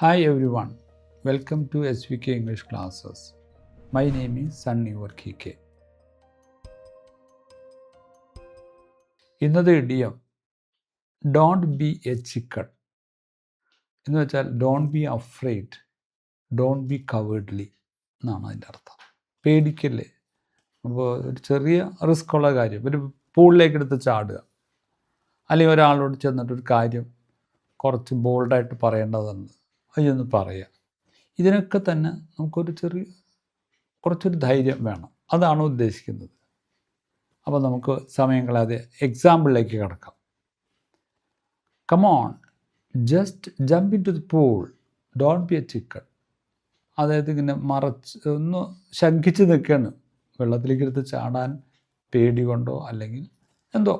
Hi everyone, welcome to SVK English classes. My name is Sunny KK. ഇന്നത്തെ idiom don't be A ചിക്കൺ എന്ന് വെച്ചാൽ don't be afraid, don't be cowardly എന്നാണ് അതിൻ്റെ അർത്ഥം. പേടിക്കല്ലേ. അപ്പോൾ ഒരു ചെറിയ റിസ്ക് ഉള്ള കാര്യം, ഒരു പൂളിലേക്ക് എടുത്ത് ചാടുക, അല്ലെങ്കിൽ ഒരാളോട് ചെന്നിട്ടൊരു കാര്യം കുറച്ച് ബോൾഡായിട്ട് പറയേണ്ടതുണ്ട്, അതൊന്ന് പറയുക. ഇതിനൊക്കെ തന്നെ നമുക്കൊരു കുറച്ചൊരു ധൈര്യം വേണം. അതാണ് ഉദ്ദേശിക്കുന്നത്. അപ്പോൾ നമുക്ക് സമയം കളയാതെ എക്സാമ്പിളിലേക്ക് കിടക്കാം. Come on, just jump in to the pool, don't be a chicken. അതായത് ഇങ്ങനെ ഒന്ന് ശങ്കിച്ച് നിൽക്കുകയാണ്, വെള്ളത്തിലേക്ക് എടുത്ത് ചാടാൻ പേടി കൊണ്ടോ അല്ലെങ്കിൽ എന്തോ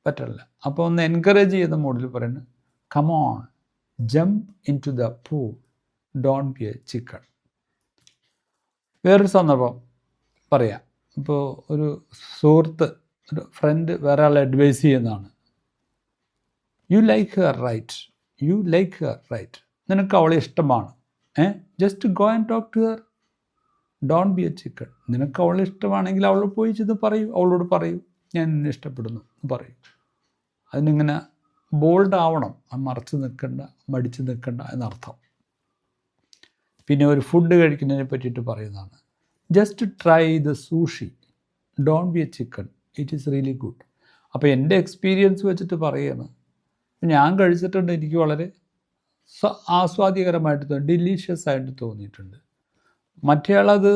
പറ്റില്ല. അപ്പോൾ ഒന്ന് എൻകറേജ് ചെയ്യുന്ന മോഡിൽ പറയുന്നത് come on, jump in to the pool, don't be a chicken. വേറൊരു സന്ദർഭം പറയാം. ഇപ്പോൾ ഒരു സുഹൃത്ത്, ഒരു ഫ്രണ്ട് വേറെ ആളെ അഡ്വൈസ് ചെയ്യുന്നതാണ്. You like her right, you like her right. നിനക്ക് അവളെ ഇഷ്ടമാണ്, just go and talk to her, don't be a chicken. നിനക്ക് അവളെ ഇഷ്ടമാണെങ്കിൽ അവൾ പോയി ചെന്ന് പറയൂ, അവളോട് പറയൂ ഞാൻ നിന്നെ ഇഷ്ടപ്പെടുന്നു പറയൂ. അതിനിങ്ങനെ ബോൾഡ് ആവണം, മറച്ച് നിൽക്കണ്ട, മടിച്ച് നിൽക്കണ്ട എന്നർത്ഥം. പിന്നെ ഒരു ഫുഡ് കഴിക്കുന്നതിനെ പറ്റിയിട്ട് പറയുന്നതാണ്. Just try the sushi, don't be a chicken, it is really good. അപ്പോൾ എൻ്റെ എക്സ്പീരിയൻസ് വെച്ചിട്ട് പറയുകയാണ്. ഞാൻ കഴിച്ചിട്ടുണ്ട്, എനിക്ക് വളരെ ആസ്വാദ്യകരമായിട്ട് തോന്നി, ഡിലീഷ്യസ് ആയിട്ട് തോന്നിയിട്ടുണ്ട്. മറ്റേയാളത്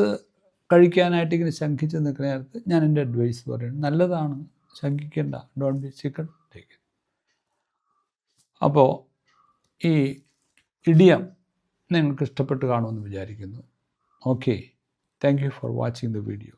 കഴിക്കാനായിട്ട് ഇങ്ങനെ ശങ്കിച്ച് നിൽക്കുന്ന നേരത്ത് ഞാൻ എൻ്റെ അഡ്വൈസ് പറയുന്നത് നല്ലതാണ്, ശങ്കിക്കേണ്ട, ഡോണ്ട് ബി ചിക്കൻ ടേക്ക്. അപ്പോൾ ഈ ഇഡിയം നിങ്ങൾക്ക് ഇഷ്ടപ്പെട്ട് കാണുമെന്ന് വിചാരിക്കുന്നു. Okay, thank you for watching the video.